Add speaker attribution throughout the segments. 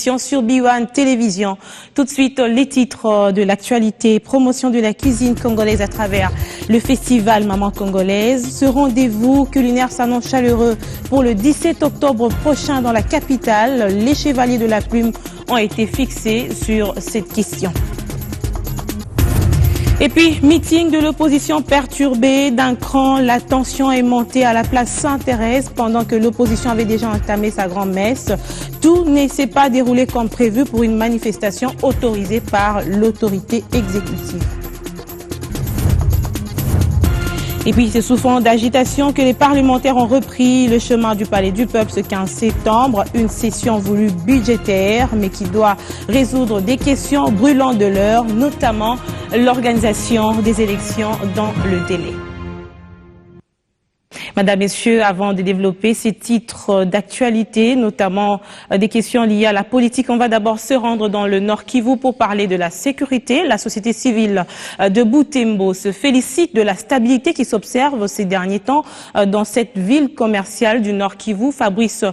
Speaker 1: édition sur B1 Télévision. Tout de suite, les titres de l'actualité, promotion de la cuisine congolaise à travers le festival Maman Congolaise. Ce rendez-vous culinaire s'annonce chaleureux pour le 17 octobre prochain dans la capitale. Les chevaliers de la plume ont été fixés sur cette question. Et puis, meeting de l'opposition perturbé d'un cran. La tension est montée à la place Sainte-Thérèse pendant que l'opposition avait déjà entamé sa grand-messe. Tout ne s'est pas déroulé comme prévu pour une manifestation autorisée par l'autorité exécutive. Et puis, c'est sous fond d'agitation que les parlementaires ont repris le chemin du Palais du Peuple ce 15 septembre. Une session voulue budgétaire, mais qui doit résoudre des questions brûlantes de l'heure, notamment l'organisation des élections dans le délai. Madame, Messieurs, avant de développer ces titres d'actualité, notamment des questions liées à la politique, on va d'abord se rendre dans le Nord Kivu pour parler de la sécurité. La société civile de Butembo se félicite de la stabilité qui s'observe ces derniers temps dans cette ville commerciale du Nord Kivu. Fabrice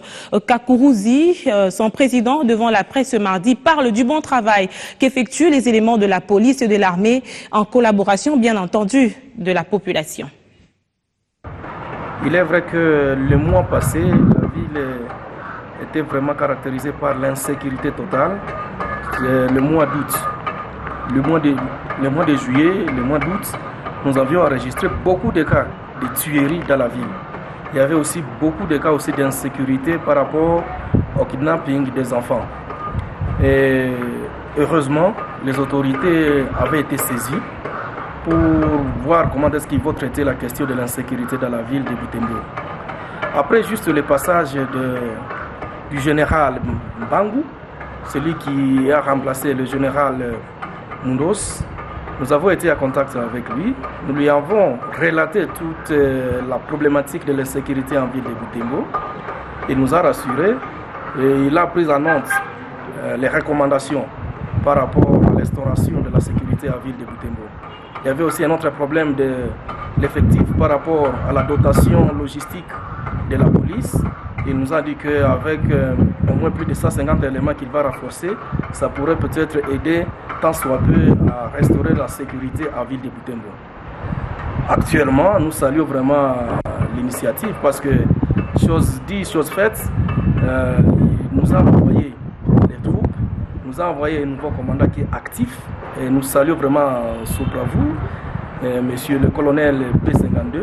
Speaker 1: Kakuruzi, son président, devant la presse ce mardi, parle du bon travail qu'effectuent les éléments de la police et de l'armée en collaboration, bien entendu, de la population.
Speaker 2: Il est vrai que le mois passé, la ville était vraiment caractérisée par l'insécurité totale. Le mois d'août, le mois de juillet, le mois d'août, nous avions enregistré beaucoup de cas de tueries dans la ville. Il y avait aussi beaucoup de cas aussi d'insécurité par rapport au kidnapping des enfants. Et heureusement, les autorités avaient été saisies pour voir comment est-ce qu'ils vont traiter la question de l'insécurité dans la ville de Butembo. Après juste le passage du général Mbangu, celui qui a remplacé le général Mundos, nous avons été en contact avec lui. Nous lui avons relaté toute la problématique de l'insécurité en ville de Butembo. Il nous a rassurés et il a pris en note les recommandations par rapport à l'instauration de la sécurité en ville de Butembo. Il y avait aussi un autre problème de l'effectif par rapport à la dotation logistique de la police. Il nous a dit qu'avec au moins plus de 150 éléments qu'il va renforcer, ça pourrait peut-être aider tant soit peu à restaurer la sécurité à la ville de Butembo. Actuellement, nous saluons vraiment l'initiative parce que, chose dit, chose faite, il nous a envoyé des troupes, nous a envoyé un nouveau commandant qui est actif. Et nous saluons vraiment vous, monsieur le colonel P52.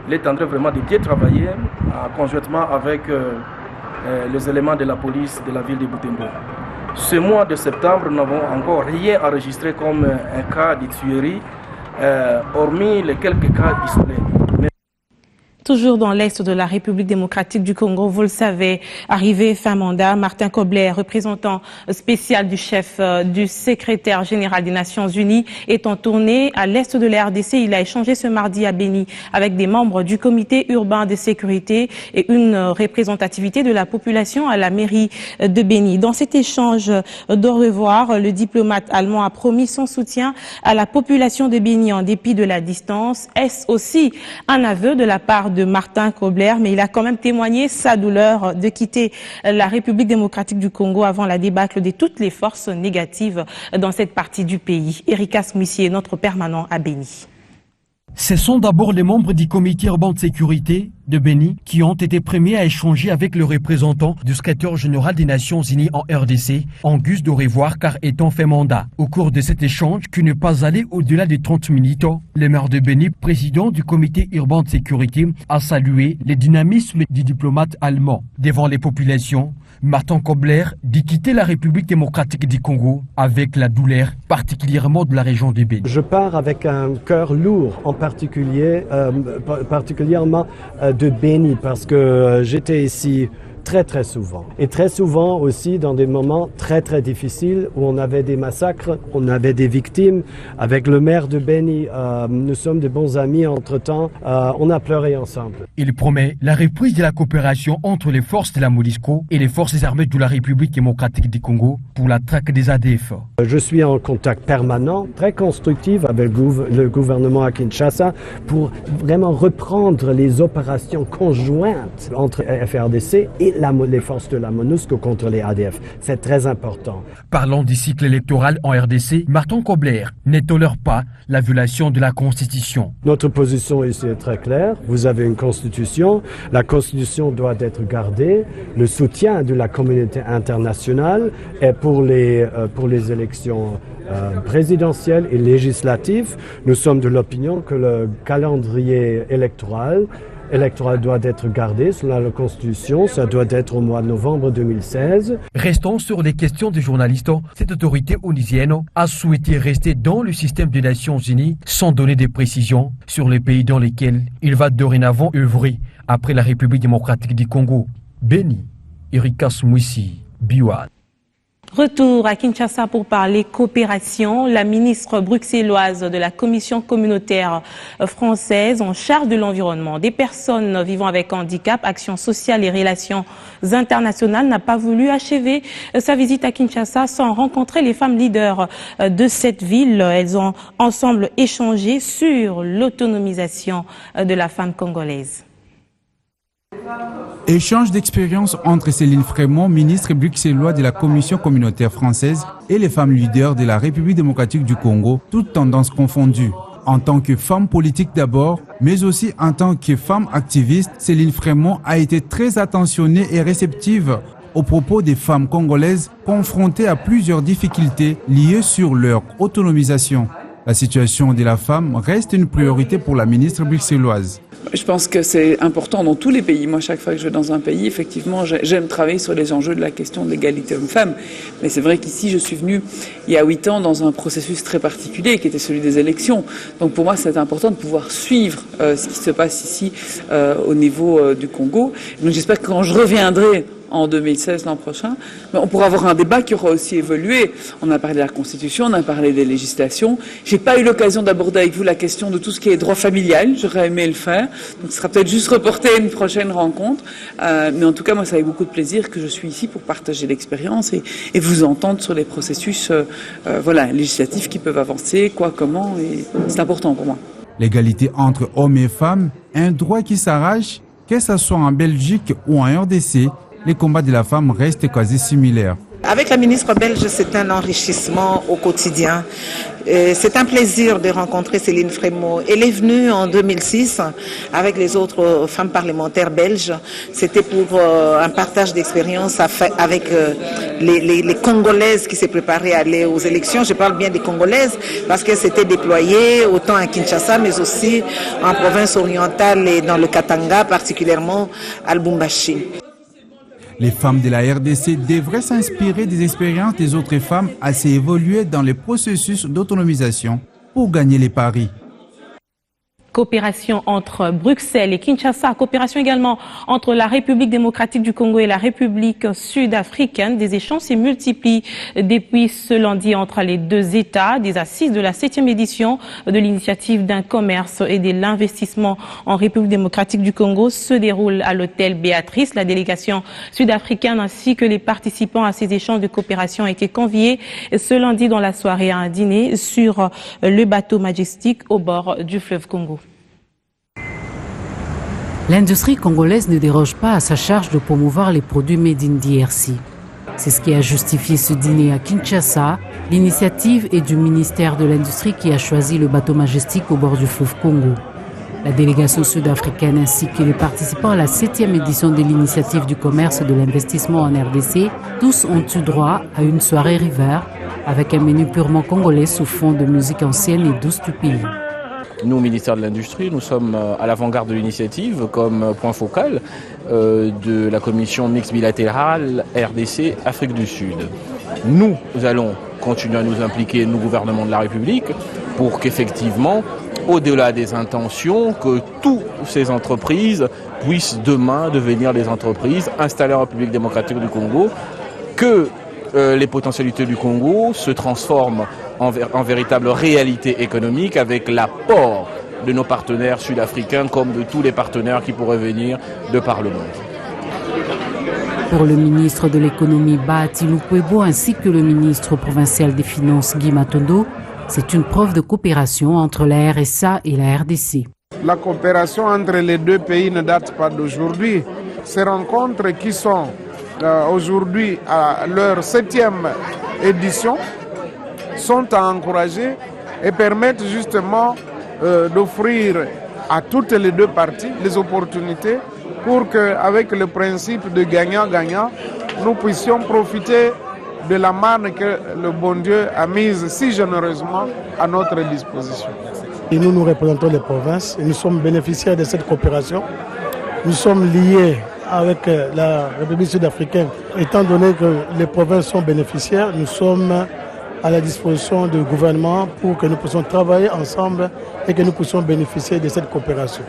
Speaker 2: Il est en train vraiment de bien travailler conjointement avec les éléments de la police de la ville de Butembo. Ce mois de septembre, nous n'avons encore rien enregistré comme un cas de tuerie, hormis les quelques cas isolés.
Speaker 1: Toujours dans l'Est de la République démocratique du Congo, vous le savez, arrivé fin mandat, Martin Kobler, représentant spécial du chef du secrétaire général des Nations Unies, est en tournée à l'Est de la RDC. Il a échangé ce mardi à Béni avec des membres du comité urbain de sécurité et une représentativité de la population à la mairie de Béni. Dans cet échange d'au revoir, le diplomate allemand a promis son soutien à la population de Béni en dépit de la distance. Est-ce aussi un aveu de la part de Martin Kobler, mais il a quand même témoigné sa douleur de quitter la République démocratique du Congo avant la débâcle de toutes les forces négatives dans cette partie du pays. Erika Smissier, notre permanent à Béni.
Speaker 3: Ce sont d'abord les membres du comité urbain de sécurité de Béni qui ont été premiers à échanger avec le représentant du secrétaire général des Nations Unies en RDC, en guise de revoir car étant fait mandat. Au cours de cet échange, qui n'est pas allé au-delà des 30 minutes, le maire de Béni, président du comité urbain de sécurité, a salué le dynamisme du diplomate allemand. Devant les populations, Martin Kobler dit quitter la République démocratique du Congo avec la douleur, particulièrement de la région de Béni.
Speaker 4: Je pars avec un cœur lourd, en particulier, particulièrement de Béni, parce que j'étais ici très souvent. Et très souvent aussi dans des moments très difficiles où on avait des massacres, on avait des victimes. Avec le maire de Béni, nous sommes de bons amis entre-temps. On a pleuré ensemble.
Speaker 3: Il promet la reprise de la coopération entre les forces de la MONUSCO et les forces armées de la République démocratique du Congo pour la traque des ADF.
Speaker 4: Je suis en contact permanent, très constructif avec le gouvernement à Kinshasa pour vraiment reprendre les opérations conjointes entre FRDC et et les forces de la MONUSCO contre les ADF. C'est très important.
Speaker 3: Parlant du cycle électoral en RDC, Martin Kobler ne tolère pas la violation de la Constitution.
Speaker 4: Notre position ici est très claire. Vous avez une Constitution. La Constitution doit être gardée. Le soutien de la communauté internationale est pour les élections présidentielles et législatives. Nous sommes de l'opinion que le calendrier électoral doit être gardé selon la Constitution. Ça doit être au mois de novembre 2016.
Speaker 3: Restons sur les questions des journalistes. Cette autorité onisienne a souhaité rester dans le système des Nations Unies sans donner des précisions sur les pays dans lesquels il va dorénavant œuvrer après la République démocratique du Congo. Béni, Erika Smouissi, Biwan.
Speaker 1: Retour à Kinshasa pour parler coopération. La ministre bruxelloise de la Commission communautaire française en charge de l'environnement, des personnes vivant avec handicap, action sociale et relations internationales n'a pas voulu achever sa visite à Kinshasa sans rencontrer les femmes leaders de cette ville. Elles ont ensemble échangé sur l'autonomisation de la femme congolaise.
Speaker 5: Échange d'expériences entre Céline Frémont, ministre bruxellois de la Commission communautaire française, et les femmes leaders de la République démocratique du Congo, toutes tendances confondues. En tant que femme politique d'abord, mais aussi en tant que femme activiste, Céline Frémont a été très attentionnée et réceptive aux propos des femmes congolaises confrontées à plusieurs difficultés liées sur leur autonomisation. La situation de la femme reste une priorité pour la ministre bruxelloise.
Speaker 6: Je pense que c'est important dans tous les pays. Moi, chaque fois que je vais dans un pays, effectivement, j'aime travailler sur les enjeux de la question de l'égalité homme-femme. Mais c'est vrai qu'ici, je suis venue il y a 8 ans dans un processus très particulier qui était celui des élections. Donc pour moi, c'est important de pouvoir suivre ce qui se passe ici au niveau du Congo. Donc j'espère que quand je reviendrai en 2016, l'an prochain, mais on pourra avoir un débat qui aura aussi évolué. On a parlé de la Constitution, on a parlé des législations. J'ai pas eu l'occasion d'aborder avec vous la question de tout ce qui est droit familial. J'aurais aimé le faire. Donc ce sera peut-être juste reporté à une prochaine rencontre. Mais en tout cas, moi, ça fait beaucoup de plaisir que je suis ici pour partager l'expérience et vous entendre sur les processus législatifs qui peuvent avancer, quoi, comment. Et c'est important pour moi.
Speaker 5: L'égalité entre hommes et femmes, un droit qui s'arrache, que ce soit en Belgique ou en RDC, les combats de la femme restent quasi similaires.
Speaker 7: Avec la ministre belge, c'est un enrichissement au quotidien. C'est un plaisir de rencontrer Céline Frémont. Elle est venue en 2006 avec les autres femmes parlementaires belges. C'était pour un partage d'expérience avec les Congolaises qui s'est préparées à aller aux élections. Je parle bien des Congolaises parce qu'elles s'étaient déployées autant à Kinshasa mais aussi en province orientale et dans le Katanga, particulièrement à Lubumbashi.
Speaker 5: Les femmes de la RDC devraient s'inspirer des expériences des autres femmes assez évoluées dans les processus d'autonomisation pour gagner les paris.
Speaker 1: Coopération entre Bruxelles et Kinshasa, coopération également entre la République démocratique du Congo et la République sud-africaine. Des échanges se multiplient depuis ce lundi entre les deux États. Des assises de la 7e édition de l'initiative d'un commerce et de l'investissement en République démocratique du Congo se déroulent à l'hôtel Béatrice. La délégation sud-africaine ainsi que les participants à ces échanges de coopération ont été conviés ce lundi dans la soirée à un dîner sur le bateau Majestic au bord du fleuve Congo.
Speaker 8: L'industrie congolaise ne déroge pas à sa charge de promouvoir les produits made in DRC. C'est ce qui a justifié ce dîner à Kinshasa. L'initiative est du ministère de l'Industrie qui a choisi le bateau Majestic au bord du fleuve Congo. La délégation sud-africaine ainsi que les participants à la 7e édition de l'initiative du commerce et de l'investissement en RDC, tous ont eu droit à une soirée river avec un menu purement congolais sous fond de musique ancienne et douce du pays.
Speaker 9: Nous, au ministère de l'Industrie, nous sommes à l'avant-garde de l'initiative comme point focal de la commission mixte bilatérale RDC-Afrique du Sud. Nous allons continuer à nous impliquer, nous, gouvernement de la République, pour qu'effectivement, au-delà des intentions, que toutes ces entreprises puissent demain devenir des entreprises installées en République démocratique du Congo, que les potentialités du Congo se transforment en véritable réalité économique avec l'apport de nos partenaires sud-africains comme de tous les partenaires qui pourraient venir de par le monde.
Speaker 8: Pour le ministre de l'économie Bahati Lukwebo ainsi que le ministre provincial des Finances Guy Matondo, c'est une preuve de coopération entre la RSA et la RDC.
Speaker 10: La coopération entre les deux pays ne date pas d'aujourd'hui. Ces rencontres qui sont aujourd'hui à leur 7e édition sont à encourager et permettent justement d'offrir à toutes les deux parties les opportunités pour qu'avec le principe de gagnant-gagnant, nous puissions profiter de la manne que le bon Dieu a mise si généreusement à notre disposition.
Speaker 11: Et nous représentons les provinces et nous sommes bénéficiaires de cette coopération. Nous sommes liés avec la République sud-africaine. Étant donné que les provinces sont bénéficiaires, nous sommes à la disposition du gouvernement pour que nous puissions travailler ensemble et que nous puissions bénéficier de cette coopération.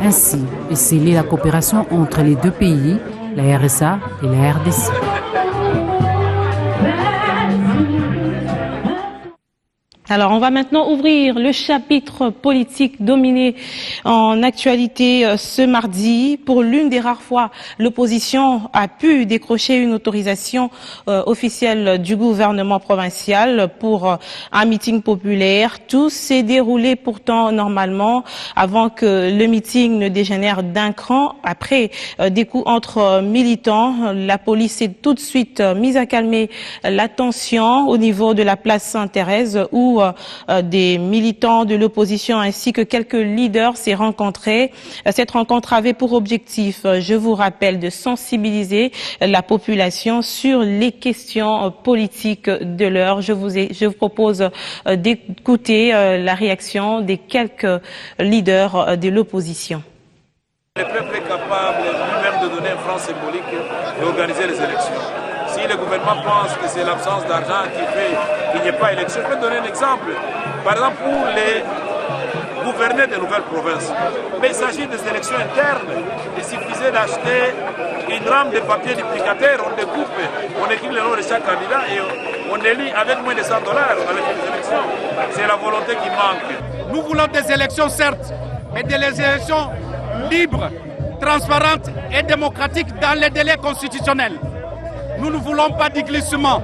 Speaker 8: Ainsi est scellée la coopération entre les deux pays, la RSA et la RDC.
Speaker 1: Alors, on va maintenant ouvrir le chapitre politique dominé en actualité ce mardi. Pour l'une des rares fois, l'opposition a pu décrocher une autorisation officielle du gouvernement provincial pour un meeting populaire. Tout s'est déroulé pourtant normalement avant que le meeting ne dégénère d'un cran. Après des coups entre militants, la police s'est tout de suite mise à calmer la tension au niveau de la place Sainte-Thérèse où des militants de l'opposition ainsi que quelques leaders s'est rencontrés. Cette rencontre avait pour objectif, je vous rappelle, de sensibiliser la population sur les questions politiques de l'heure. Je vous propose d'écouter la réaction des quelques leaders de l'opposition.
Speaker 12: Le peuple est capable lui-même de donner un franc symbolique et d'organiser les élections. Si le gouvernement pense que c'est l'absence d'argent qui fait qu'il n'y ait pas d'élection, je peux donner un exemple. Par exemple, pour les gouverneurs des nouvelles provinces. Mais il s'agit des élections internes. Il suffisait d'acheter une rame de papier duplicateur, on découpe, on écrit le nom de chaque candidat et on élit avec moins de $100 avec les élections. C'est la volonté qui manque.
Speaker 13: Nous voulons des élections, certes, mais des élections libres, transparentes et démocratiques dans les délais constitutionnels. Nous ne voulons pas de glissement.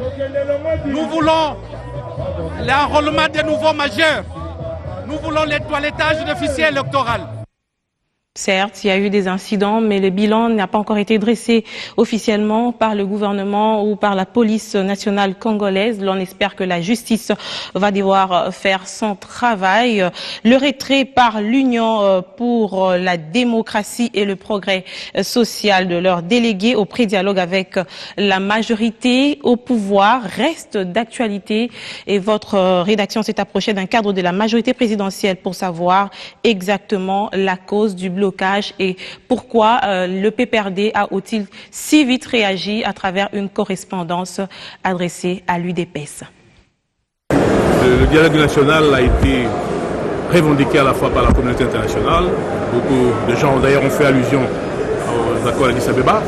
Speaker 13: Nous voulons l'enrôlement des nouveaux majeurs. Nous voulons le toilettage de fichiers électoraux.
Speaker 1: Certes, il y a eu des incidents, mais le bilan n'a pas encore été dressé officiellement par le gouvernement ou par la police nationale congolaise. L'on espère que la justice va devoir faire son travail. Le retrait par l'Union pour la démocratie et le progrès social de leurs délégués au pré-dialogue avec la majorité au pouvoir reste d'actualité. Et votre rédaction s'est approchée d'un cadre de la majorité présidentielle pour savoir exactement la cause du blocage et pourquoi le PPRD a-t-il si vite réagi à travers une correspondance adressée à l'UDPS.
Speaker 14: Le dialogue national a été revendiqué à la fois par la communauté internationale. Beaucoup de gens d'ailleurs ont fait allusion aux accords d'Addis Abeba.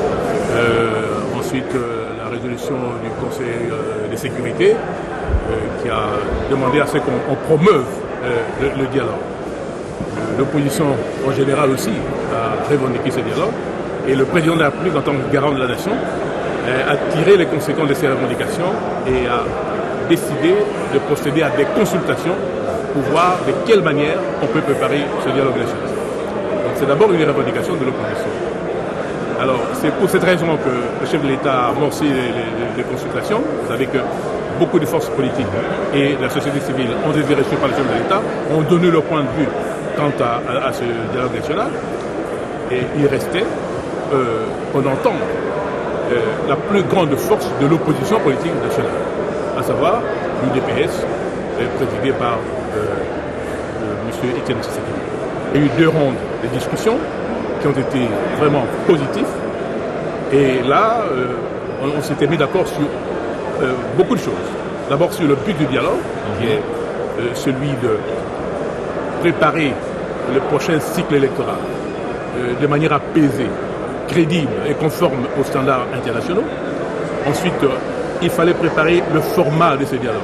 Speaker 14: Ensuite, la résolution du Conseil de sécurité qui a demandé à ce qu'on promeuve le dialogue. L'opposition en général aussi a revendiqué ce dialogue et le président de la République en tant que garant de la nation a tiré les conséquences de ces revendications et a décidé de procéder à des consultations pour voir de quelle manière on peut préparer ce dialogue national. Donc c'est d'abord une revendication de l'opposition. Alors c'est pour cette raison que le chef de l'État a amorcé les consultations. Vous savez que beaucoup de forces politiques et de la société civile ont été reçues par le chef de l'État, ont donné leur point de vue quant à ce dialogue national. Et il restait, on entend, la plus grande force de l'opposition politique nationale, à savoir l'UDPS, présidée par M. Étienne Tshisekedi. Il y a eu 2 rondes de discussions qui ont été vraiment positifs. Et là, on s'était mis d'accord sur beaucoup de choses. D'abord sur le but du dialogue, qui est celui de préparer le prochain cycle électoral de manière apaisée, crédible et conforme aux standards internationaux. Ensuite, il fallait préparer le format de ce dialogue,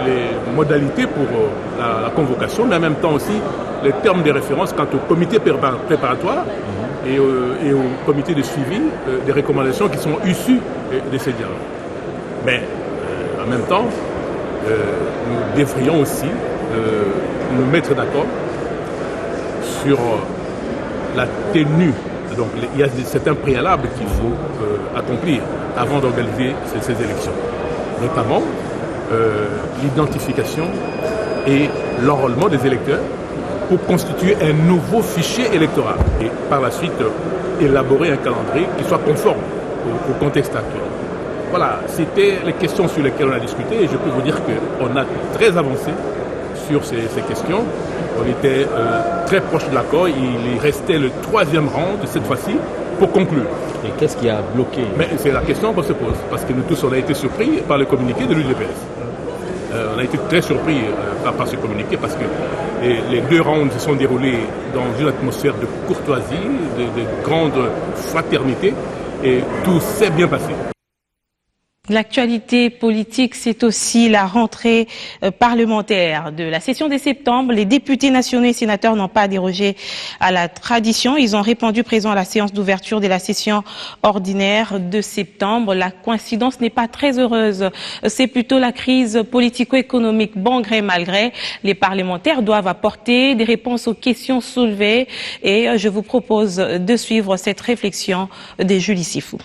Speaker 14: les modalités pour la convocation, mais en même temps aussi les termes de référence quant au comité préparatoire et au comité de suivi des recommandations qui sont issues de ces dialogues. Mais en même temps, nous devrions aussi nous mettre d'accord sur la tenue Donc il y a certains préalables qu'il faut accomplir avant d'organiser ces élections. Notamment l'identification et l'enrôlement des électeurs pour constituer un nouveau fichier électoral et par la suite élaborer un calendrier qui soit conforme au contexte actuel. Voilà, c'était les questions sur lesquelles on a discuté et je peux vous dire qu'on a très avancé sur ces questions. On était très proche de l'accord, il restait le 3e round cette fois-ci pour conclure.
Speaker 15: Et qu'est-ce qui a bloqué?
Speaker 14: Mais c'est la question qu'on se pose, parce que nous tous on a été surpris par le communiqué de l'UDPS. On a été très surpris par ce communiqué parce que les 2 rounds se sont déroulés dans une atmosphère de courtoisie, de grande fraternité et tout s'est bien passé.
Speaker 1: L'actualité politique, c'est aussi la rentrée parlementaire de la session de septembre. Les députés nationaux et sénateurs n'ont pas dérogé à la tradition. Ils ont répondu présent à la séance d'ouverture de la session ordinaire de septembre. La coïncidence n'est pas très heureuse. C'est plutôt la crise politico-économique. Bon gré, mal gré, les parlementaires doivent apporter des réponses aux questions soulevées. Et je vous propose de suivre cette réflexion de Julie Sifou.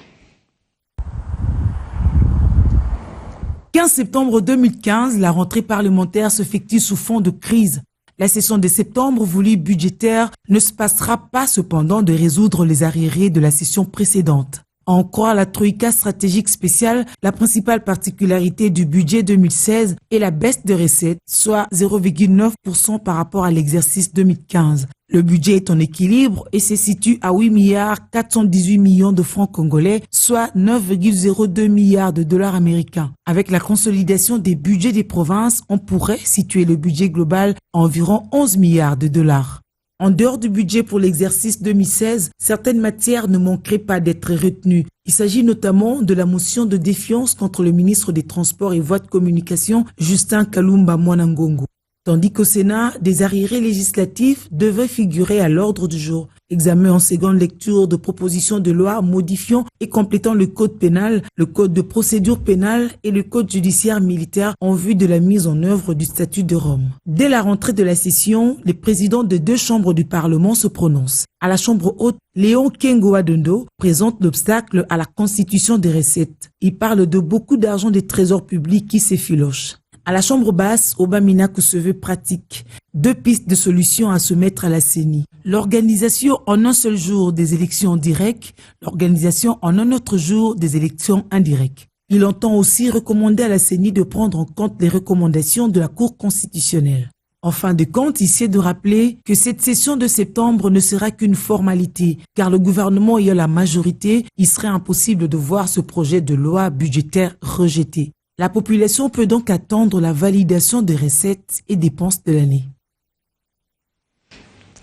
Speaker 16: 15 septembre 2015, la rentrée parlementaire s'effectue sous fond de crise. La session de septembre voulue budgétaire ne se passera pas cependant de résoudre les arriérés de la session précédente. À en croire la Troïka stratégique spéciale, la principale particularité du budget 2016 est la baisse de recettes, soit 0,9% par rapport à l'exercice 2015. Le budget est en équilibre et se situe à 8 milliards 418 millions de francs congolais, soit 9,02 milliards de dollars américains. Avec la consolidation des budgets des provinces, on pourrait situer le budget global à environ 11 milliards de dollars. En dehors du budget pour l'exercice 2016, certaines matières ne manqueraient pas d'être retenues. Il s'agit notamment de la motion de défiance contre le ministre des Transports et Voies de Communication, Justin Kalumba Mwanangongo. Tandis qu'au Sénat, des arriérés législatifs devaient figurer à l'ordre du jour. Examen en seconde lecture de propositions de loi modifiant et complétant le code pénal, le code de procédure pénale et le code judiciaire militaire en vue de la mise en œuvre du statut de Rome. Dès la rentrée de la session, les présidents des 2 chambres du Parlement se prononcent. À la chambre haute, Léon Kengo-Adondo présente l'obstacle à la constitution des recettes. Il parle de beaucoup d'argent des trésors publics qui s'effilochent. À la chambre basse, Obaminaku se veut pratique. 2 pistes de solutions à se mettre à la CENI. L'organisation en un seul jour des élections directes, l'organisation en un autre jour des élections indirectes. Il entend aussi recommander à la CENI de prendre en compte les recommandations de la Cour constitutionnelle. En fin de compte, il s'est de rappeler que cette session de septembre ne sera qu'une formalité, car le gouvernement ayant la majorité, il serait impossible de voir ce projet de loi budgétaire rejeté. La population peut donc attendre la validation des recettes et dépenses de l'année.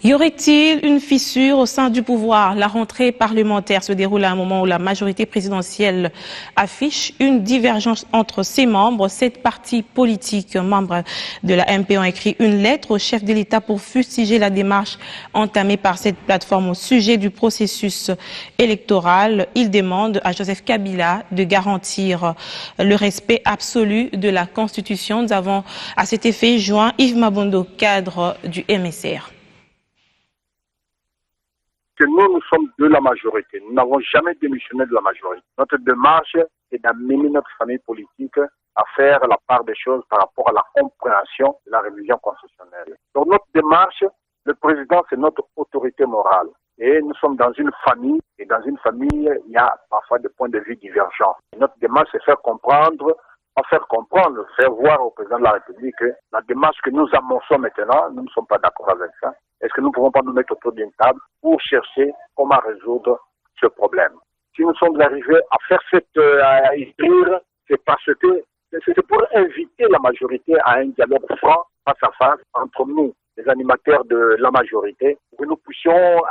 Speaker 1: Y aurait-il une fissure au sein du pouvoir? La rentrée parlementaire se déroule à un moment où la majorité présidentielle affiche une divergence entre ses membres. 7 partis politiques membres de la MP ont écrit une lettre au chef de l'État pour fustiger la démarche entamée par cette plateforme au sujet du processus électoral. Ils demandent à Joseph Kabila de garantir le respect absolu de la Constitution. Nous avons à cet effet joint Yves Mabondo, cadre du MSR.
Speaker 17: Que nous sommes de la majorité. Nous n'avons jamais démissionné de la majorité. Notre démarche est d'amener notre famille politique à faire la part des choses par rapport à la compréhension de la révision constitutionnelle. Dans notre démarche, le président, c'est notre autorité morale. Et nous sommes dans une famille, et dans une famille, il y a parfois des points de vue divergents. Notre démarche, c'est faire comprendre, faire voir au président de la République que la démarche que nous amorçons maintenant, nous ne sommes pas d'accord avec ça. Est-ce que nous ne pouvons pas nous mettre autour d'une table pour chercher comment résoudre ce problème? Si nous sommes arrivés à faire à écrire, c'est parce que c'est pour inviter la majorité à un dialogue franc, face à face, entre nous, les animateurs de la majorité, pour que nous puissions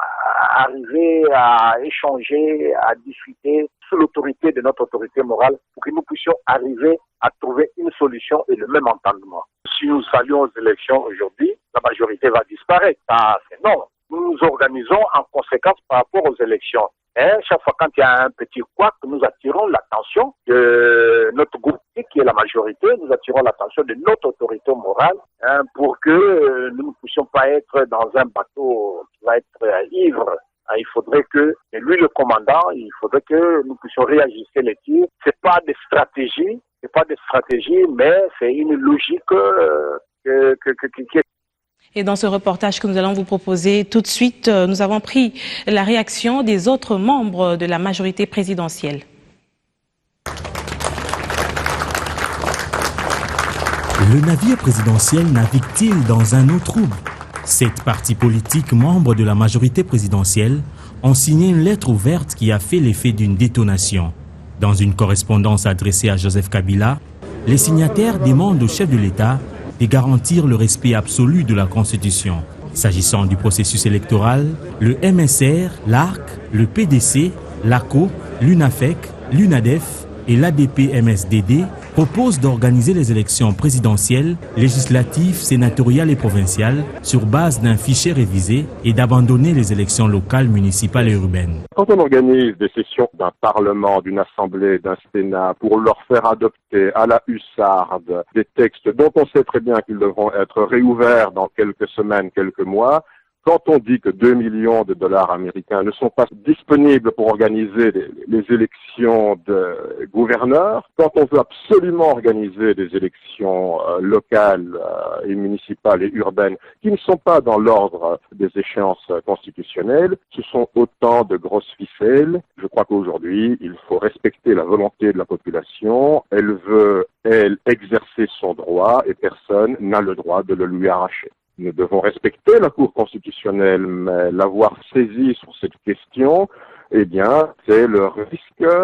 Speaker 17: arriver à échanger, à discuter sous l'autorité de notre autorité morale, pour que nous puissions arriver à trouver une solution et le même entendement. Si nous allions aux élections aujourd'hui, la majorité va disparaître. Ça, c'est non. Nous nous organisons en conséquence par rapport aux élections. Et chaque fois quand il y a un petit couac, nous attirons l'attention de notre groupe qui est la majorité, nous attirons l'attention de notre autorité morale pour que nous ne puissions pas être dans un bateau qui va être ivre Il faudrait que, et lui le commandant, il faudrait que nous puissions réajuster les tirs. C'est pas des stratégies, mais c'est une logique qui est.
Speaker 1: Et dans ce reportage que nous allons vous proposer tout de suite, nous avons pris la réaction des autres membres de la majorité présidentielle.
Speaker 15: Le navire présidentiel navigue-t-il dans un eau trouble? 7 partis politiques membres de la majorité présidentielle ont signé une lettre ouverte qui a fait l'effet d'une détonation. Dans une correspondance adressée à Joseph Kabila, les signataires demandent au chef de l'État de garantir le respect absolu de la Constitution. S'agissant du processus électoral, le MSR, l'ARC, le PDC, l'ACO, l'UNAFEC, l'UNADEF et l'ADP-MSDD proposent d'organiser les élections présidentielles, législatives, sénatoriales et provinciales sur base d'un fichier révisé et d'abandonner les élections locales, municipales et urbaines.
Speaker 18: Quand on organise des sessions d'un Parlement, d'une Assemblée, d'un Sénat pour leur faire adopter à la hussarde des textes dont on sait très bien qu'ils devront être réouverts dans quelques semaines, quelques mois, quand on dit que 2 millions de dollars américains ne sont pas disponibles pour organiser les élections de gouverneurs, quand on veut absolument organiser des élections locales et municipales et urbaines qui ne sont pas dans l'ordre des échéances constitutionnelles, ce sont autant de grosses ficelles. Je crois qu'aujourd'hui, il faut respecter la volonté de la population. Elle veut, elle, exercer son droit et personne n'a le droit de le lui arracher. Nous devons respecter la Cour constitutionnelle, mais l'avoir saisie sur cette question, eh bien, c'est le risque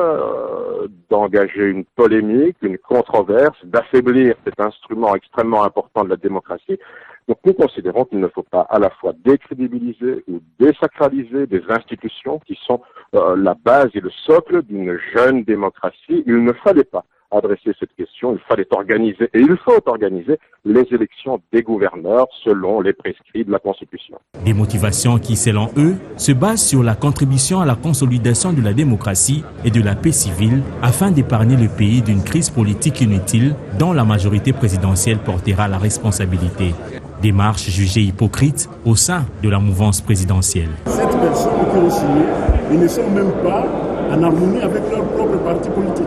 Speaker 18: d'engager une polémique, une controverse, d'affaiblir cet instrument extrêmement important de la démocratie. Donc nous considérons qu'il ne faut pas à la fois décrédibiliser ou désacraliser des institutions qui sont la base et le socle d'une jeune démocratie. Il ne fallait pas adresser cette question, il fallait organiser, et il faut organiser les élections des gouverneurs selon les prescrits de la Constitution.
Speaker 15: Des motivations qui, selon eux, se basent sur la contribution à la consolidation de la démocratie et de la paix civile afin d'épargner le pays d'une crise politique inutile dont la majorité présidentielle portera la responsabilité. Démarche jugée hypocrite au sein de la mouvance présidentielle.
Speaker 19: Cette personne qui ont signé, ils ne sont même pas en harmonie avec leur propre parti politique.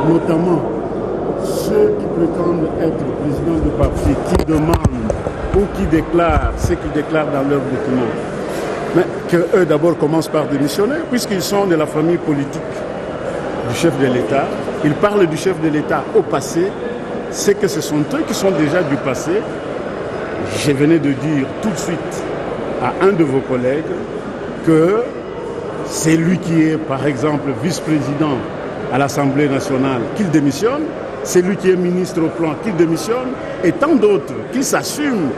Speaker 19: Notamment ceux qui prétendent être présidents de parti, qui demandent ou qui déclarent ce qu'ils déclarent dans leurs documents. Mais qu'eux d'abord commencent par démissionner, puisqu'ils sont de la famille politique du chef de l'État. Ils parlent du chef de l'État au passé, c'est que ce sont eux qui sont déjà du passé. Je venais de dire tout de suite à un de vos collègues que c'est lui qui est, par exemple, vice-président à l'Assemblée nationale, qu'il démissionne, c'est lui qui est ministre au plan, qu'il démissionne, et tant d'autres, qu'ils s'assument,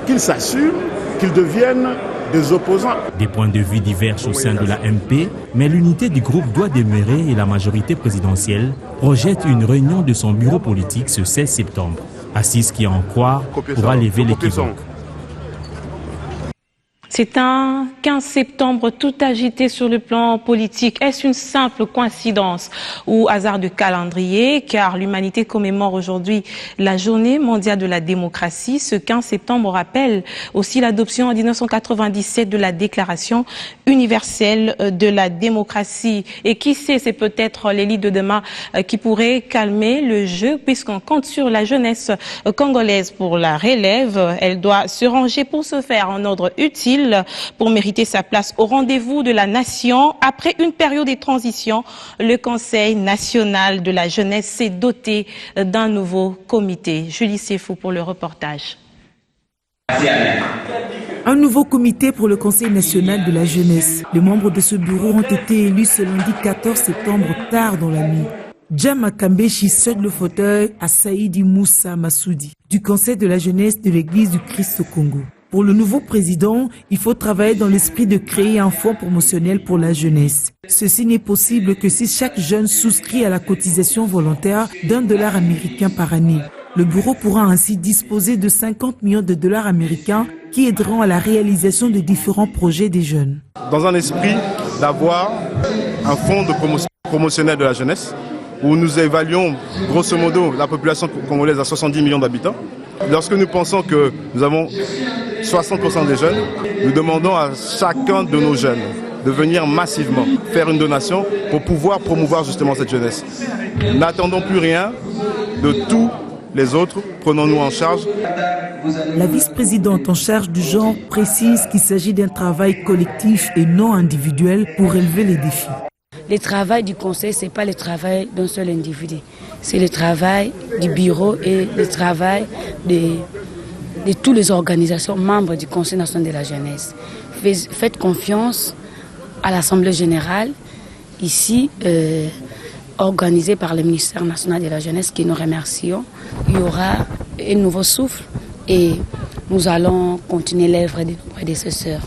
Speaker 19: qu'ils deviennent des opposants.
Speaker 15: Des points de vue divergent au sein de la MP, mais l'unité du groupe doit demeurer et la majorité présidentielle projette une réunion de son bureau politique ce 16 septembre. Assise qui en croire pourra lever l'équivoque.
Speaker 1: C'est un 15 septembre tout agité sur le plan politique. Est-ce une simple coïncidence ou hasard de calendrier? Car l'humanité commémore aujourd'hui la journée mondiale de la démocratie. Ce 15 septembre rappelle aussi l'adoption en 1997 de la Déclaration universelle de la démocratie. Et qui sait, c'est peut-être l'élite de demain qui pourrait calmer le jeu, puisqu'on compte sur la jeunesse congolaise pour la relève. Elle doit se ranger pour se faire en ordre utile pour mériter sa place au rendez-vous de la nation. Après une période de transition, le Conseil national de la jeunesse s'est doté d'un nouveau comité. Julie Sefou pour le reportage.
Speaker 16: Un nouveau comité pour le Conseil national de la jeunesse. Les membres de ce bureau ont été élus ce lundi 14 septembre tard dans la nuit. Djama Kambeshi cède le fauteuil à Saïdi Moussa Massoudi du Conseil de la jeunesse de l'Église du Christ au Congo. Pour le nouveau président, il faut travailler dans l'esprit de créer un fonds promotionnel pour la jeunesse. Ceci n'est possible que si chaque jeune souscrit à la cotisation volontaire d'$1 américain par année. Le bureau pourra ainsi disposer de 50 millions de dollars américains qui aideront à la réalisation de différents projets des jeunes.
Speaker 20: Dans un esprit d'avoir un fonds de promotionnel de la jeunesse où nous évaluons grosso modo la population congolaise à 70 millions d'habitants. Lorsque nous pensons que nous avons 60% des jeunes. Nous demandons à chacun de nos jeunes de venir massivement faire une donation pour pouvoir promouvoir justement cette jeunesse. N'attendons plus rien de tous les autres, prenons-nous en charge.
Speaker 16: La vice-présidente en charge du genre précise qu'il s'agit d'un travail collectif et non individuel pour relever les défis.
Speaker 21: Le travail du conseil, ce n'est pas le travail d'un seul individu. C'est le travail du bureau et le travail de toutes les organisations membres du Conseil national de la jeunesse. Faites confiance à l'Assemblée générale, ici, organisée par le ministère national de la jeunesse, que nous remercions. Il y aura un nouveau souffle et nous allons continuer l'œuvre de nos prédécesseurs.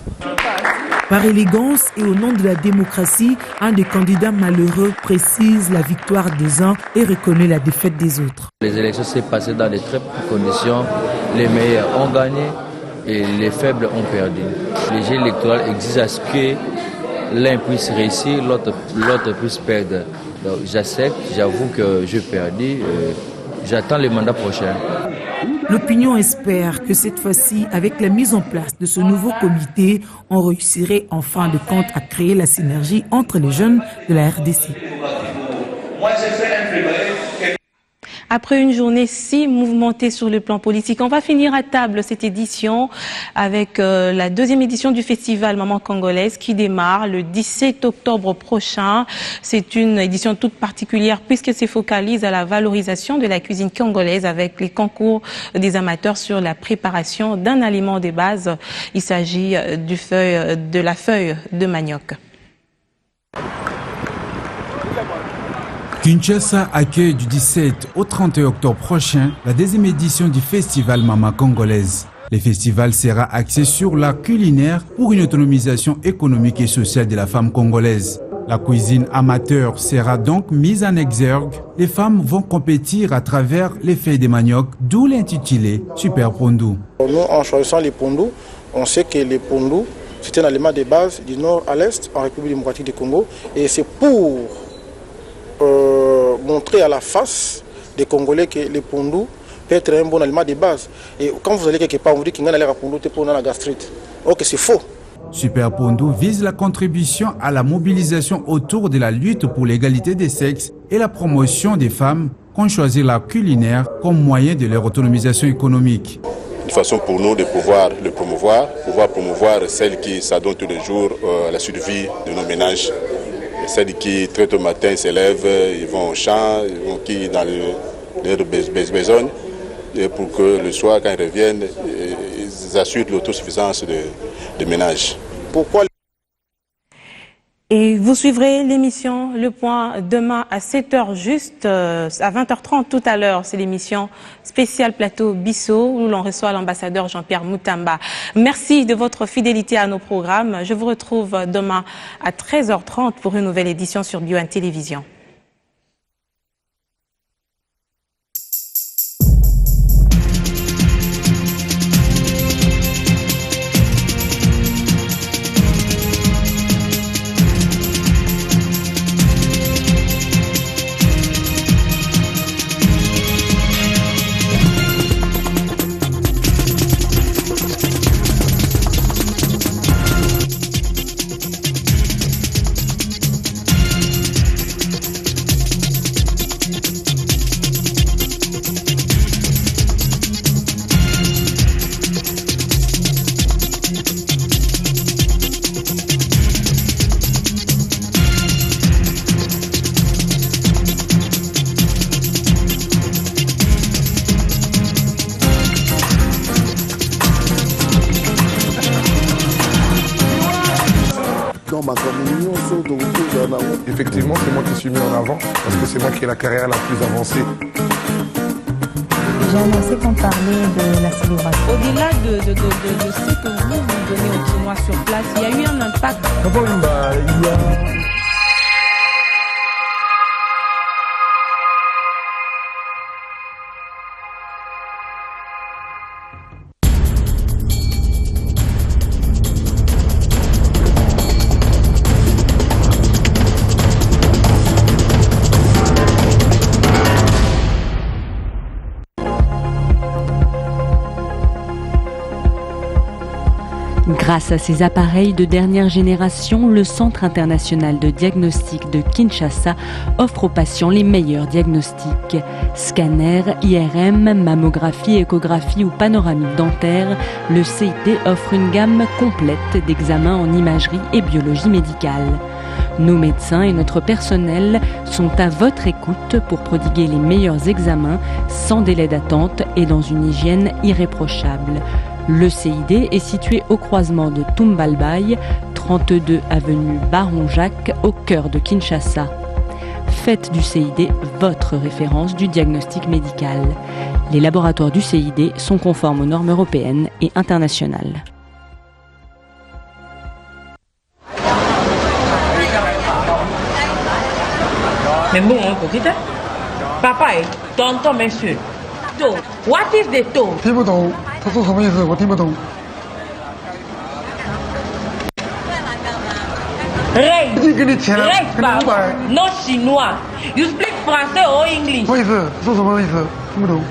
Speaker 16: Par élégance et au nom de la démocratie, un des candidats malheureux précise la victoire des uns et reconnaît la défaite des autres.
Speaker 22: Les élections s'est passées dans de très bonnes conditions. Les meilleurs ont gagné et les faibles ont perdu. Le jeu électoral exige à ce que l'un puisse réussir, l'autre puisse perdre. Donc j'accepte, j'avoue que j'ai perdu. J'attends le mandat prochain.
Speaker 16: L'opinion espère que cette fois-ci, avec la mise en place de ce nouveau comité, on réussirait en fin de compte à créer la synergie entre les jeunes de la RDC.
Speaker 1: Après une journée si mouvementée sur le plan politique, on va finir à table cette édition avec la deuxième édition du festival Maman Congolaise qui démarre le 17 octobre prochain. C'est une édition toute particulière puisqu'elle se focalise à la valorisation de la cuisine congolaise avec les concours des amateurs sur la préparation d'un aliment de base. Il s'agit de la feuille de manioc.
Speaker 5: Kinshasa accueille du 17 au 31 octobre prochain la deuxième édition du festival Maman Congolaise. Le festival sera axé sur l'art culinaire pour une autonomisation économique et sociale de la femme congolaise. La cuisine amateur sera donc mise en exergue. Les femmes vont compétir à travers les feuilles de manioc, d'où l'intitulé Super Pondou.
Speaker 23: Nous, en choisissant les pondous, on sait que les pondous, c'est un aliment de base du nord à l'est en République démocratique du Congo. Et c'est pour montrer à la face des Congolais que le pondou peut être un bon aliment de base. Et quand vous allez quelque part, on vous dit qu'il y a un pondou pour la gastrite. Ok, c'est faux.
Speaker 5: Super Pondou vise la contribution à la mobilisation autour de la lutte pour l'égalité des sexes et la promotion des femmes qui ont choisi l'art culinaire comme moyen de leur autonomisation économique.
Speaker 24: Une façon pour nous de pouvoir le promouvoir, celles qui s'adonnent tous les jours à la survie de nos ménages. Celles qui très tôt matin se lèvent, ils vont au champ, ils vont dans leur besogne, pour que le soir, quand ils reviennent, ils assurent l'autosuffisance des ménages.
Speaker 23: Pourquoi?
Speaker 1: Et vous suivrez l'émission Le Point demain à 7h juste, à 20h30 tout à l'heure. C'est l'émission spéciale Plateau Bissau où l'on reçoit l'ambassadeur Jean-Pierre Moutamba. Merci de votre fidélité à nos programmes. Je vous retrouve demain à 13h30 pour une nouvelle édition sur BioOne Télévision.
Speaker 25: Effectivement, c'est moi qui suis mis en avant parce que c'est moi qui ai la carrière la plus avancée.
Speaker 26: J'ai annoncé qu'on parlait de la célébration.
Speaker 1: Au-delà de ce que vous donnez au tournoi sur place, il y a eu un impact.
Speaker 2: Grâce à ces appareils de dernière génération, le Centre international de diagnostic de Kinshasa offre aux patients les meilleurs diagnostics. Scanner, IRM, mammographie, échographie ou panoramique dentaire, le CID offre une gamme complète d'examens en imagerie et biologie médicale. Nos médecins et notre personnel sont à votre écoute pour prodiguer les meilleurs examens sans délai d'attente et dans une hygiène irréprochable. Le CID est situé au croisement de Tumbalbaye, 32 avenue Baron Jacques, au cœur de Kinshasa. Faites du CID votre référence du diagnostic médical. Les laboratoires du CID sont conformes aux normes européennes et internationales.
Speaker 3: Mais bon, papa, tonton, monsieur. What is the toe?
Speaker 4: 听不懂，他说什么意思？我听不懂。
Speaker 3: Reste,
Speaker 4: 已经给你钱了，
Speaker 3: reste,
Speaker 4: 给你500。
Speaker 3: no chinois. You speak français or English?
Speaker 4: 什么意思？说什么意思？听不懂。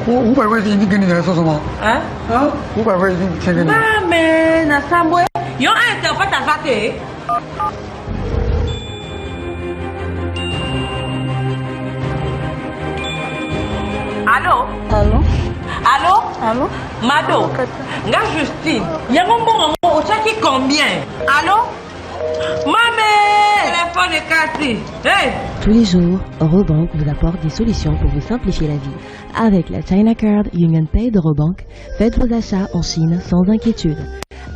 Speaker 4: 我500块钱已经给你了，说什么？
Speaker 3: 啊
Speaker 4: ？500块已经钱给你。
Speaker 3: 妈咪，那三位，有爱的不打发的。 Allô?
Speaker 26: Allô?
Speaker 3: Allô?
Speaker 26: Allô?
Speaker 3: Mado, nga Justine, yango mbongo ngo osaki combien? Allô? Maman, téléphone est cassé. Hey!
Speaker 6: Tous les jours, Eurobank vous apporte des solutions pour vous simplifier la vie. Avec la China Card Union Pay d'Eurobank, faites vos achats en Chine sans inquiétude.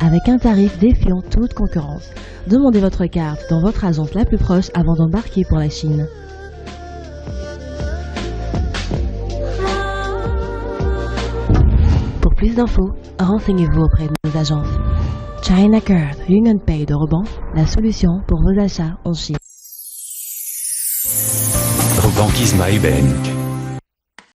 Speaker 6: Avec un tarif défiant toute concurrence. Demandez votre carte dans votre agence la plus proche avant d'embarquer pour la Chine. Pour plus d'infos, renseignez-vous auprès de nos agences. China Card Union Pay d'Eurobank, la solution pour vos achats en Chine.
Speaker 7: Eurobank is my bank.